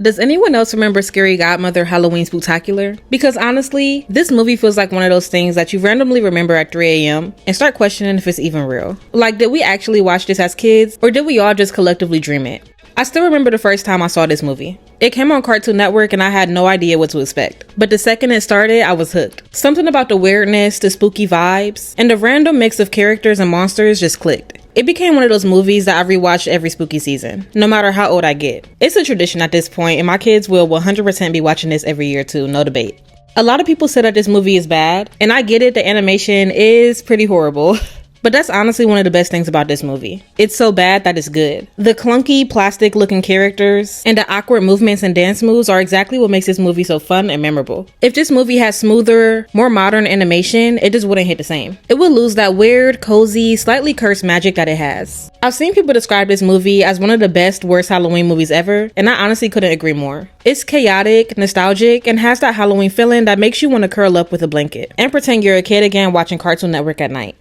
Does anyone else remember Scary Godmother Halloween Spooktakular? Because honestly, this movie feels like one of those things that you randomly remember at 3 a.m. and start questioning if it's even real. Like, did we actually watch this as kids, or did we all just collectively dream it? I still remember the first time I saw this movie. It came on Cartoon Network and I had no idea what to expect. But the second it started, I was hooked. Something about the weirdness, the spooky vibes, and the random mix of characters and monsters just clicked. It became one of those movies that I rewatched every spooky season, no matter how old I get. It's a tradition at this point, and my kids will 100% be watching this every year too, no debate. A lot of people say that this movie is bad, and I get it, the animation is pretty horrible. But that's honestly one of the best things about this movie. It's so bad that it's good. The clunky, plastic looking characters and the awkward movements and dance moves are exactly what makes this movie so fun and memorable. If this movie had smoother, more modern animation, it just wouldn't hit the same. It would lose that weird, cozy, slightly cursed magic that it has. I've seen people describe this movie as one of the best, worst Halloween movies ever, and I honestly couldn't agree more. It's chaotic, nostalgic, and has that Halloween feeling that makes you want to curl up with a blanket and pretend you're a kid again watching Cartoon Network at night.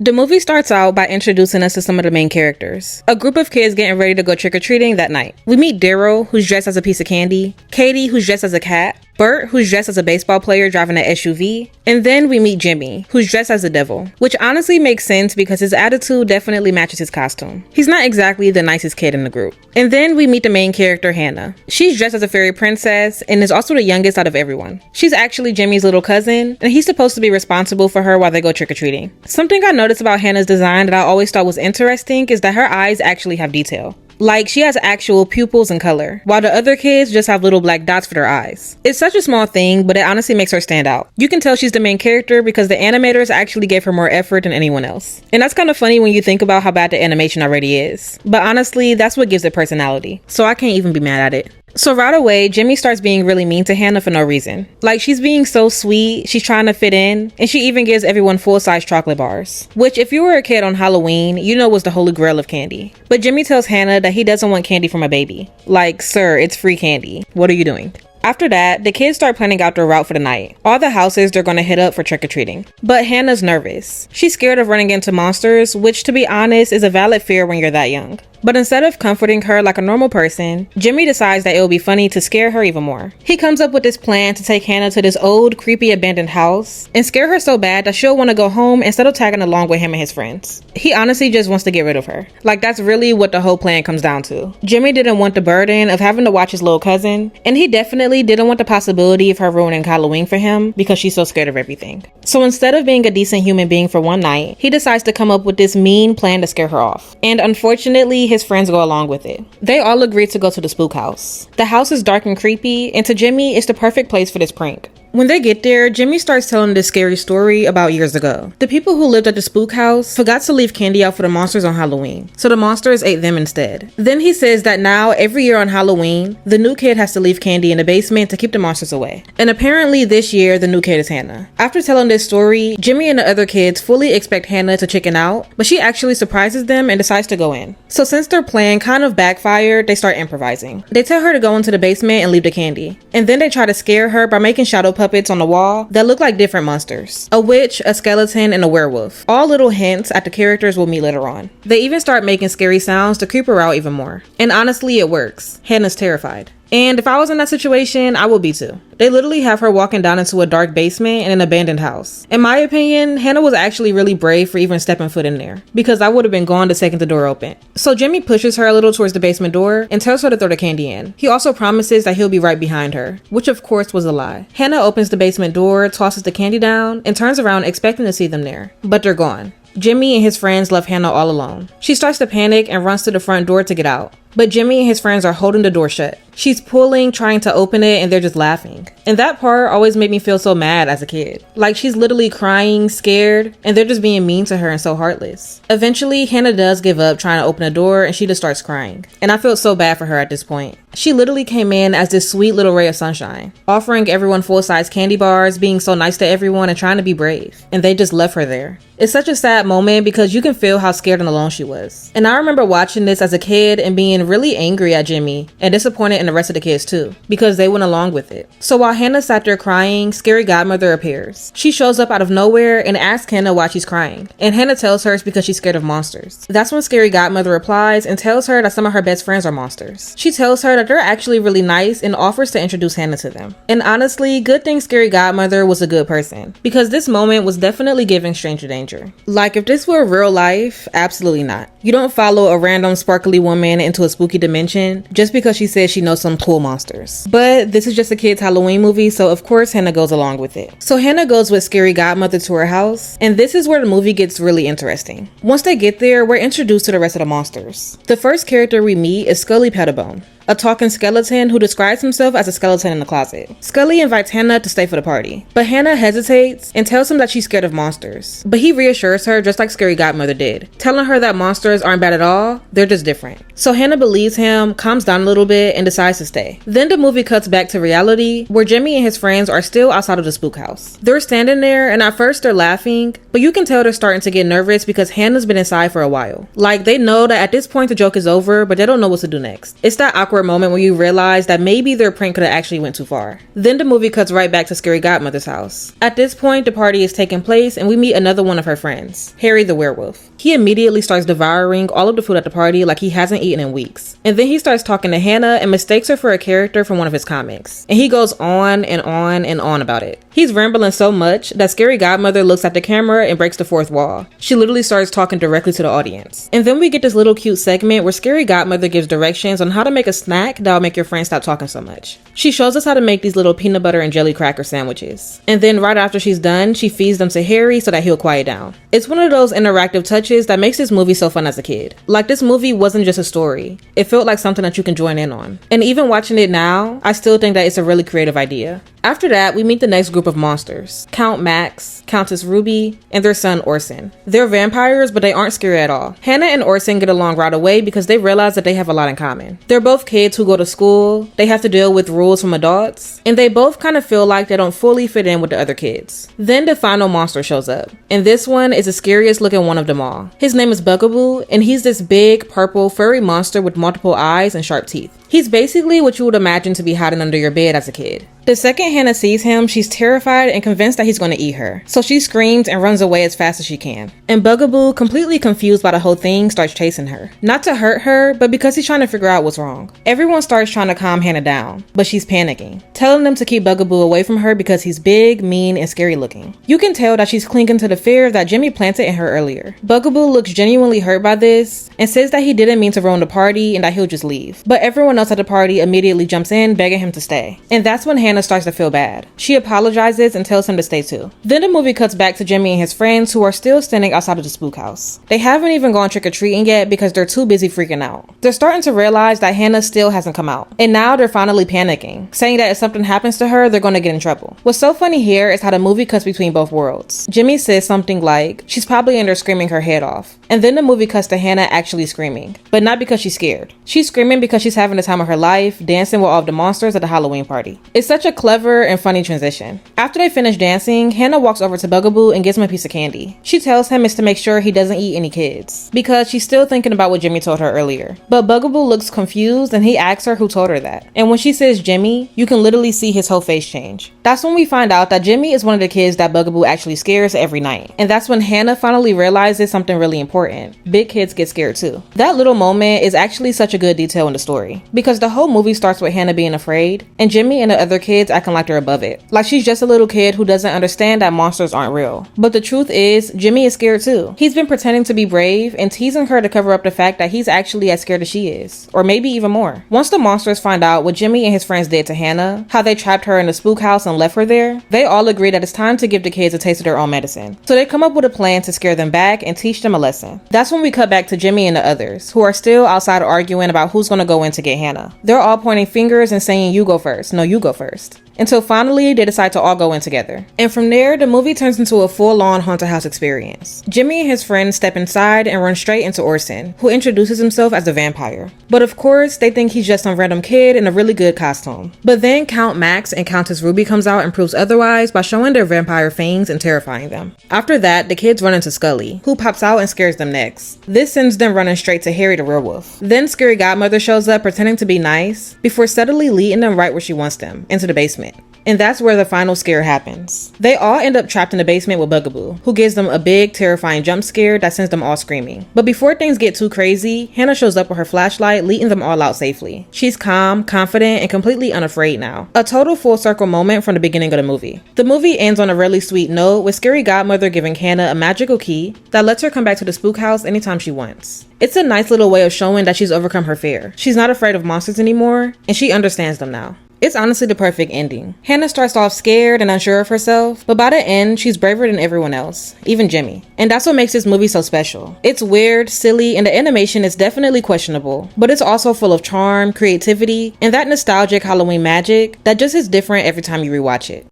The movie starts out by introducing us to some of the main characters. A group of kids getting ready to go trick-or-treating that night. We meet Daryl, who's dressed as a piece of candy, Katie, who's dressed as a cat, Bert, who's dressed as a baseball player driving an SUV, and then we meet Jimmy, who's dressed as a devil, which honestly makes sense because his attitude definitely matches his costume. He's not exactly the nicest kid in the group. And then we meet the main character, Hannah. She's dressed as a fairy princess and is also the youngest out of everyone. She's actually Jimmy's little cousin, and he's supposed to be responsible for her while they go trick-or-treating. Something I noticed about Hannah's design that I always thought was interesting is that her eyes actually have detail. Like, she has actual pupils and color, while the other kids just have little black dots for their eyes. It's such a small thing, but it honestly makes her stand out. You can tell she's the main character because the animators actually gave her more effort than anyone else. And that's kind of funny when you think about how bad the animation already is. But honestly, that's what gives it personality. So I can't even be mad at it. So right away, Jimmy starts being really mean to Hannah for no reason. Like, she's being so sweet, she's trying to fit in, and she even gives everyone full-size chocolate bars. Which, if you were a kid on Halloween, you know was the holy grail of candy. But Jimmy tells Hannah that he doesn't want candy from a baby. Like, sir, it's free candy. What are you doing? After that, the kids start planning out their route for the night. All the houses they're gonna hit up for trick-or-treating. But Hannah's nervous. She's scared of running into monsters, which to be honest is a valid fear when you're that young. But instead of comforting her like a normal person, Jimmy decides that it will be funny to scare her even more. He comes up with this plan to take Hannah to this old, creepy, abandoned house and scare her so bad that she'll want to go home instead of tagging along with him and his friends. He honestly just wants to get rid of her. Like, that's really what the whole plan comes down to. Jimmy didn't want the burden of having to watch his little cousin, and he definitely didn't want the possibility of her ruining Halloween for him because she's so scared of everything. So instead of being a decent human being for one night, he decides to come up with this mean plan to scare her off. And unfortunately, his friends go along with it. They all agree to go to the spook house. The house is dark and creepy, and to Jimmy, it's the perfect place for this prank. When they get there, Jimmy starts telling this scary story about years ago. The people who lived at the spook house forgot to leave candy out for the monsters on Halloween, so the monsters ate them instead. Then he says that now, every year on Halloween, the new kid has to leave candy in the basement to keep the monsters away. And apparently this year, the new kid is Hannah. After telling this story, Jimmy and the other kids fully expect Hannah to chicken out, but she actually surprises them and decides to go in. So since their plan kind of backfired, they start improvising. They tell her to go into the basement and leave the candy. And then they try to scare her by making shadow puppets on the wall that look like different monsters. A witch, a skeleton, and a werewolf. All little hints at the characters we'll meet later on. They even start making scary sounds to creep her out even more. And honestly, it works. Hannah's terrified. And if I was in that situation, I would be too. They literally have her walking down into a dark basement in an abandoned house. In my opinion, Hannah was actually really brave for even stepping foot in there, because I would have been gone the second the door opened. So Jimmy pushes her a little towards the basement door and tells her to throw the candy in. He also promises that he'll be right behind her, which of course was a lie. Hannah opens the basement door, tosses the candy down, and turns around expecting to see them there, but they're gone. Jimmy and his friends left Hannah all alone. She starts to panic and runs to the front door to get out. But Jimmy and his friends are holding the door shut. She's pulling, trying to open it, and they're just laughing. And that part always made me feel so mad as a kid. Like, she's literally crying, scared, and they're just being mean to her and so heartless. Eventually, Hannah does give up trying to open the door, and she just starts crying. And I felt so bad for her at this point. She literally came in as this sweet little ray of sunshine, offering everyone full-size candy bars, being so nice to everyone, and trying to be brave. And they just left her there. It's such a sad moment because you can feel how scared and alone she was. And I remember watching this as a kid and being being really angry at Jimmy and disappointed in the rest of the kids too, because they went along with it. So while Hannah sat there crying, Scary Godmother appears. She shows up out of nowhere and asks Hannah why she's crying, and Hannah tells her it's because she's scared of monsters. That's when Scary Godmother replies and tells her that some of her best friends are monsters. She tells her that they're actually really nice and offers to introduce Hannah to them. And honestly, good thing Scary Godmother was a good person, because this moment was definitely giving stranger danger. Like, if this were real life, absolutely not. You don't follow a random sparkly woman into a spooky dimension just because she says she knows some cool monsters. But this is just a kid's Halloween movie, so of course Hannah goes along with it. So Hannah goes with Scary Godmother to her house, and this is where the movie gets really interesting. Once they get there, we're introduced to the rest of the monsters. The first character we meet is Scully Pettibone, a talking skeleton who describes himself as a skeleton in the closet. Scully invites Hannah to stay for the party, but Hannah hesitates and tells him that she's scared of monsters. But he reassures her just like Scary Godmother did, telling her that monsters aren't bad at all, they're just different. So Hannah believes him, calms down a little bit, and decides to stay. Then the movie cuts back to reality, where Jimmy and his friends are still outside of the spook house. They're standing there, and at first they're laughing, but you can tell they're starting to get nervous because Hannah's been inside for a while. Like, they know that at this point the joke is over, but they don't know what to do next. It's that awkward moment where you realize that maybe their prank could have actually went too far. Then the movie cuts right back to Scary Godmother's house. At this point, the party is taking place, and we meet another one of her friends, Harry the werewolf. He immediately starts devouring all of the food at the party like he hasn't eaten in weeks. And then he starts talking to Hannah and mistakes her for a character from one of his comics. And he goes on and on and on about it. He's rambling so much that Scary Godmother looks at the camera and breaks the fourth wall. She literally starts talking directly to the audience. And then we get this little cute segment where Scary Godmother gives directions on how to make a snack that'll make your friends stop talking so much. She shows us how to make these little peanut butter and jelly cracker sandwiches. And then right after she's done, she feeds them to Harry so that he'll quiet down. It's one of those interactive touches that makes this movie so fun as a kid. Like, this movie wasn't just a story. It felt like something that you can join in on. And even watching it now, I still think that it's a really creative idea. After that, we meet the next group of monsters. Count Max, Countess Ruby, and their son Orson. They're vampires, but they aren't scary at all. Hannah and Orson get along right away because they realize that they have a lot in common. They're both kids who go to school, they have to deal with rules from adults, and they both kind of feel like they don't fully fit in with the other kids. Then the final monster shows up, and this one is the scariest looking one of them all. His name is Bugaboo, and he's this big, purple, furry monster with multiple eyes and sharp teeth. He's basically what you would imagine to be hiding under your bed as a kid. The second Hannah sees him, she's terrified and convinced that he's going to eat her. So she screams and runs away as fast as she can. And Bugaboo, completely confused by the whole thing, starts chasing her. Not to hurt her, but because he's trying to figure out what's wrong. Everyone starts trying to calm Hannah down, but she's panicking, telling them to keep Bugaboo away from her because he's big, mean, and scary looking. You can tell that she's clinging to the fear that Jimmy planted in her earlier. Bugaboo looks genuinely hurt by this and says that he didn't mean to ruin the party and that he'll just leave. But everyone else at the party immediately jumps in, begging him to stay. And that's when Hannah starts to feel bad. She apologizes and tells him to stay too. Then the movie cuts back to Jimmy and his friends who are still standing outside of the spook house. They haven't even gone trick-or-treating yet because they're too busy freaking out. They're starting to realize that Hannah still hasn't come out. And now they're finally panicking, saying that if something happens to her, they're going to get in trouble. What's so funny here is how the movie cuts between both worlds. Jimmy says something like, she's probably in there screaming her head off. And then the movie cuts to Hannah actually screaming. But not because she's scared. She's screaming because she's having the time of her life, dancing with all of the monsters at the Halloween party. It's such a clever and funny transition. After they finish dancing, Hannah walks over to Bugaboo and gives him a piece of candy. She tells him it's to make sure he doesn't eat any kids, because she's still thinking about what Jimmy told her earlier. But Bugaboo looks confused and he asks her who told her that. And when she says Jimmy, you can literally see his whole face change. That's when we find out that Jimmy is one of the kids that Bugaboo actually scares every night. And that's when Hannah finally realizes something really important. Big kids get scared too. That little moment is actually such a good detail in the story, because the whole movie starts with Hannah being afraid and Jimmy and the other kids acting like they're above it. Like she's just a little kid who doesn't understand that monsters aren't real. But the truth is, Jimmy is scared too. He's been pretending to be brave and teasing her to cover up the fact that he's actually as scared as she is, or maybe even more. Once the monsters find out what Jimmy and his friends did to Hannah, how they trapped her in the spook house and left her there, they all agree that it's time to give the kids a taste of their own medicine. So they come up with a plan to scare them back and teach them a lesson. That's when we cut back to Jimmy and the others, who are still outside arguing about who's gonna go in to get Hannah. They're all pointing fingers and saying, you go first, no, you go first. Until finally they decide to all go in together. And from there, the movie turns into a full-on haunted house experience. Jimmy and his friends step inside and run straight into Orson, who introduces himself as a vampire. But of course, they think he's just some random kid in a really good costume. But then Count Max and Countess Ruby comes out and proves otherwise by showing their vampire fangs and terrifying them. After that, the kids run into Scully, who pops out and scares them next. This sends them running straight to Harry the werewolf. Then Scary Godmother shows up pretending to be nice before subtly leading them right where she wants them, into the basement. And that's where the final scare happens. They all end up trapped in the basement with Bugaboo, who gives them a big, terrifying jump scare that sends them all screaming. But before things get too crazy, Hannah shows up with her flashlight, leading them all out safely. She's calm, confident, and completely unafraid now. A total full circle moment from the beginning of the movie. The movie ends on a really sweet note, with Scary Godmother giving Hannah a magical key that lets her come back to the spook house anytime she wants. It's a nice little way of showing that she's overcome her fear. She's not afraid of monsters anymore, and she understands them now. It's honestly the perfect ending. Hannah starts off scared and unsure of herself, but by the end, she's braver than everyone else, even Jimmy. And that's what makes this movie so special. It's weird, silly, and the animation is definitely questionable, but it's also full of charm, creativity, and that nostalgic Halloween magic that just is different every time you rewatch it.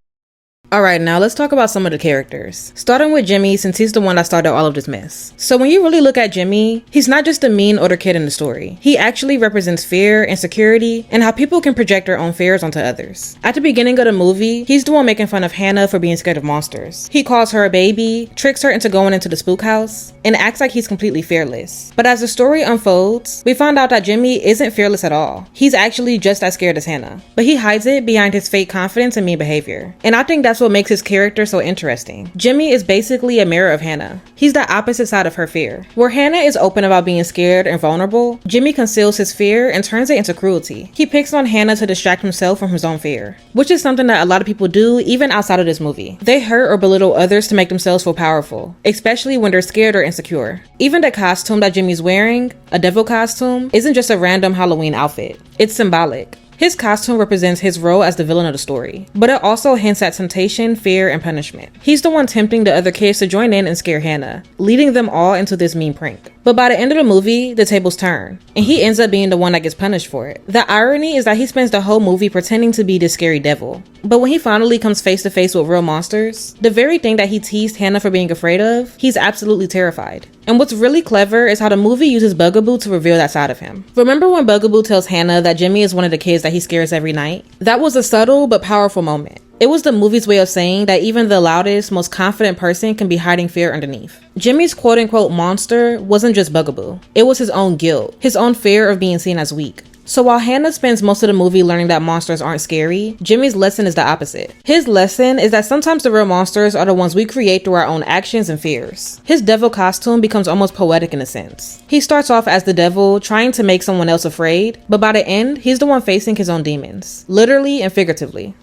Alright, now let's talk about some of the characters. Starting with Jimmy, since he's the one that started all of this mess. So when you really look at Jimmy, he's not just a mean older kid in the story. He actually represents fear, insecurity, and how people can project their own fears onto others. At the beginning of the movie, he's the one making fun of Hannah for being scared of monsters. He calls her a baby, tricks her into going into the spook house, and acts like he's completely fearless. But as the story unfolds, we find out that Jimmy isn't fearless at all. He's actually just as scared as Hannah. But he hides it behind his fake confidence and mean behavior. And I think that's what makes his character so interesting. Jimmy is basically a mirror of Hannah. He's the opposite side of her fear. Where Hannah is open about being scared and vulnerable, Jimmy conceals his fear and turns it into cruelty. He picks on Hannah to distract himself from his own fear, which is something that a lot of people do even outside of this movie. They hurt or belittle others to make themselves feel powerful, especially when they're scared or insecure. Even the costume that Jimmy's wearing, a devil costume, isn't just a random Halloween outfit. It's symbolic. His costume represents his role as the villain of the story, but it also hints at temptation, fear, and punishment. He's the one tempting the other kids to join in and scare Hannah, leading them all into this mean prank. But by the end of the movie, the tables turn, and he ends up being the one that gets punished for it. The irony is that he spends the whole movie pretending to be this scary devil, but when he finally comes face to face with real monsters, the very thing that he teased Hannah for being afraid of, he's absolutely terrified. And what's really clever is how the movie uses Bugaboo to reveal that side of him. Remember when Bugaboo tells Hannah that Jimmy is one of the kids that he scares every night? That was a subtle but powerful moment. It was the movie's way of saying that even the loudest, most confident person can be hiding fear underneath. Jimmy's quote-unquote monster wasn't just Bugaboo. It was his own guilt, his own fear of being seen as weak. So while Hannah spends most of the movie learning that monsters aren't scary, Jimmy's lesson is the opposite. His lesson is that sometimes the real monsters are the ones we create through our own actions and fears. His devil costume becomes almost poetic in a sense. He starts off as the devil, trying to make someone else afraid, but by the end, he's the one facing his own demons, literally and figuratively.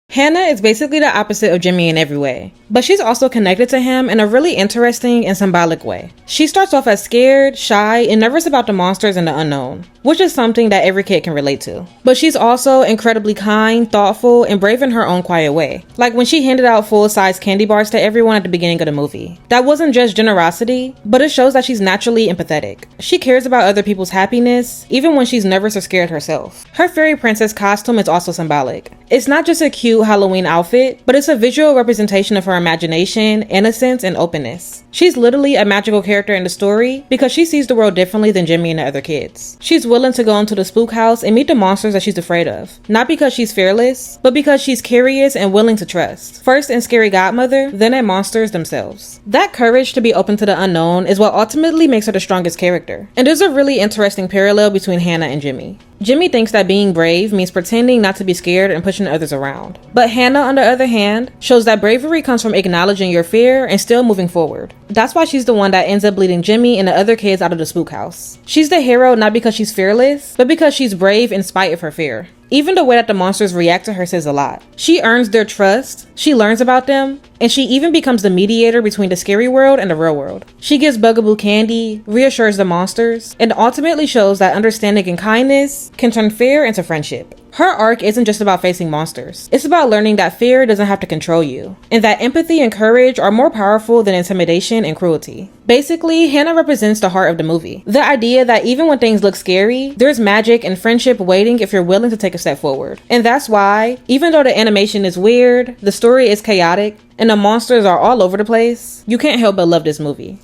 Hannah is basically the opposite of Jimmy in every way, but she's also connected to him in a really interesting and symbolic way. She starts off as scared, shy, and nervous about the monsters and the unknown, which is something that every kid can relate to. But she's also incredibly kind, thoughtful, and brave in her own quiet way. Like when she handed out full-size candy bars to everyone at the beginning of the movie. That wasn't just generosity, but it shows that she's naturally empathetic. She cares about other people's happiness, even when she's nervous or scared herself. Her fairy princess costume is also symbolic. It's not just a cute Halloween outfit, but it's a visual representation of her imagination, innocence, and openness. She's literally a magical character in the story because she sees the world differently than Jimmy and the other kids. She's willing to go into the spook house and meet the monsters that she's afraid of. Not because she's fearless, but because she's curious and willing to trust. First in Scary Godmother, then in monsters themselves. That courage to be open to the unknown is what ultimately makes her the strongest character. And there's a really interesting parallel between Hannah and Jimmy. Jimmy thinks that being brave means pretending not to be scared and pushing others around. But Hannah, on the other hand, shows that bravery comes from acknowledging your fear and still moving forward. That's why she's the one that ends up leading Jimmy and the other kids out of the spook house. She's the hero not because she's fearless, but because she's brave in spite of her fear. Even the way that the monsters react to her says a lot. She earns their trust, she learns about them, and she even becomes the mediator between the scary world and the real world. She gives Bugaboo candy, reassures the monsters, and ultimately shows that understanding and kindness can turn fear into friendship. Her arc isn't just about facing monsters. It's about learning that fear doesn't have to control you, and that empathy and courage are more powerful than intimidation and cruelty. Basically, Hannah represents the heart of the movie. The idea that even when things look scary, there's magic and friendship waiting if you're willing to take a step forward. And that's why, even though the animation is weird, the story is chaotic, and the monsters are all over the place, you can't help but love this movie.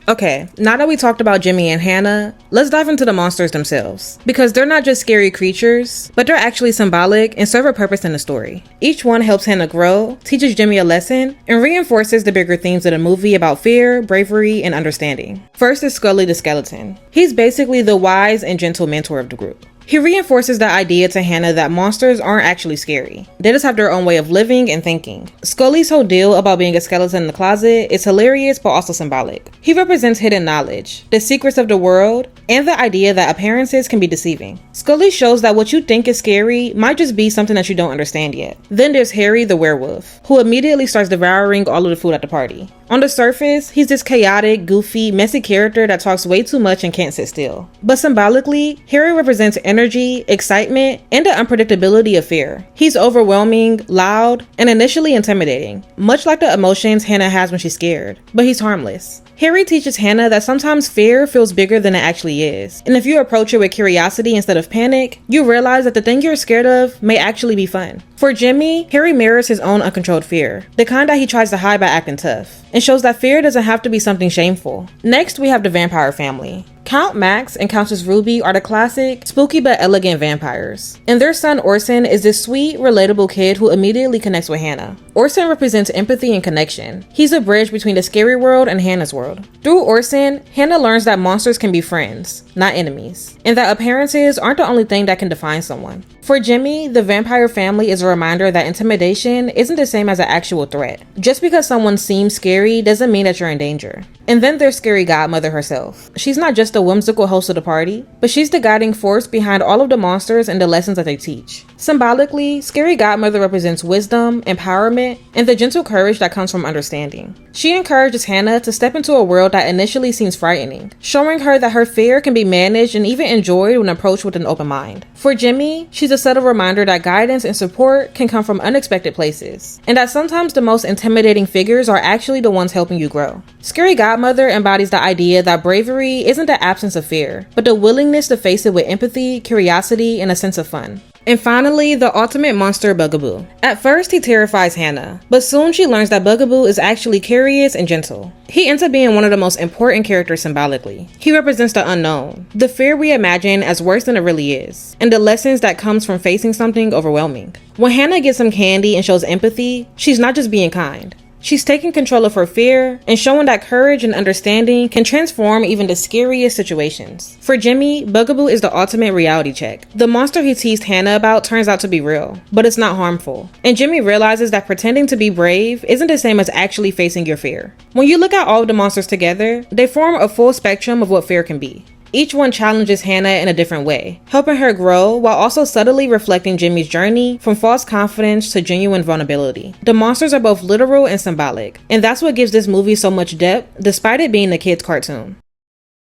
Okay, now that we talked about Jimmy and Hannah, let's dive into the monsters themselves. Because they're not just scary creatures, but they're actually symbolic and serve a purpose in the story. Each one helps Hannah grow, teaches Jimmy a lesson, and reinforces the bigger themes of the movie about fear, bravery, and understanding. First is Scully the skeleton. He's basically the wise and gentle mentor of the group. He reinforces the idea to Hannah that monsters aren't actually scary. They just have their own way of living and thinking. Scully's whole deal about being a skeleton in the closet is hilarious but also symbolic. He represents hidden knowledge, the secrets of the world, and the idea that appearances can be deceiving. Scully shows that what you think is scary might just be something that you don't understand yet. Then there's Harry the werewolf, who immediately starts devouring all of the food at the party. On the surface, he's this chaotic, goofy, messy character that talks way too much and can't sit still. But symbolically, Harry represents energy, excitement, and the unpredictability of fear. He's overwhelming, loud, and initially intimidating, much like the emotions Hannah has when she's scared. But he's harmless. Harry teaches Hannah that sometimes fear feels bigger than it actually is, and if you approach it with curiosity instead of panic, you realize that the thing you're scared of may actually be fun. For Jimmy, Harry mirrors his own uncontrolled fear, the kind that he tries to hide by acting tough, and shows that fear doesn't have to be something shameful. Next, we have the vampire family. Count Max and Countess Ruby are the classic, spooky but elegant vampires. And their son Orson is this sweet, relatable kid who immediately connects with Hannah. Orson represents empathy and connection. He's a bridge between the scary world and Hannah's world. Through Orson, Hannah learns that monsters can be friends, not enemies, and that appearances aren't the only thing that can define someone. For Jimmy, the vampire family is a reminder that intimidation isn't the same as an actual threat. Just because someone seems scary doesn't mean that you're in danger. And then there's Scary Godmother herself. She's not just a whimsical host of the party, but she's the guiding force behind all of the monsters and the lessons that they teach. Symbolically, Scary Godmother represents wisdom, empowerment, and the gentle courage that comes from understanding. She encourages Hannah to step into a world that initially seems frightening, showing her that her fear can be managed and even enjoyed when approached with an open mind. For Jimmy, she's a subtle reminder that guidance and support can come from unexpected places, and that sometimes the most intimidating figures are actually the ones helping you grow. Scary Godmother embodies the idea that bravery isn't the absence of fear, but the willingness to face it with empathy, curiosity, and a sense of fun. And finally, the ultimate monster, Bugaboo. At first, he terrifies Hannah, but soon she learns that Bugaboo is actually curious and gentle. He ends up being one of the most important characters symbolically. He represents the unknown, the fear we imagine as worse than it really is, and the lessons that comes from facing something overwhelming. When Hannah gets some candy and shows empathy, she's not just being kind. She's taking control of her fear and showing that courage and understanding can transform even the scariest situations. For Jimmy, Bugaboo is the ultimate reality check. The monster he teased Hannah about turns out to be real, but it's not harmful. And Jimmy realizes that pretending to be brave isn't the same as actually facing your fear. When you look at all of the monsters together, they form a full spectrum of what fear can be. Each one challenges Hannah in a different way, helping her grow while also subtly reflecting Jimmy's journey from false confidence to genuine vulnerability. The monsters are both literal and symbolic, and that's what gives this movie so much depth despite it being a kid's cartoon.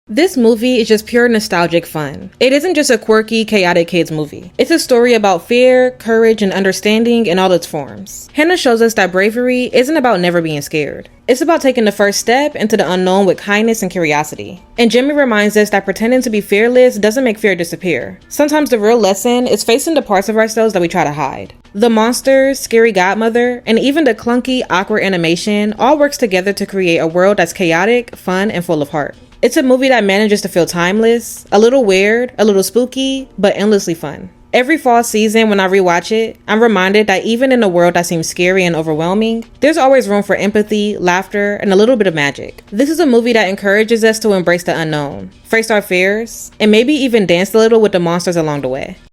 This movie is just pure nostalgic fun. It isn't just a quirky, chaotic kids movie. It's a story about fear, courage, and understanding in all its forms. Hannah shows us that bravery isn't about never being scared. It's about taking the first step into the unknown with kindness and curiosity. And Jimmy reminds us that pretending to be fearless doesn't make fear disappear. Sometimes the real lesson is facing the parts of ourselves that we try to hide. The monsters, Scary Godmother, and even the clunky, awkward animation all works together to create a world that's chaotic, fun, and full of heart. It's a movie that manages to feel timeless, a little weird, a little spooky, but endlessly fun. Every fall season when I rewatch it, I'm reminded that even in a world that seems scary and overwhelming, there's always room for empathy, laughter, and a little bit of magic. This is a movie that encourages us to embrace the unknown, face our fears, and maybe even dance a little with the monsters along the way.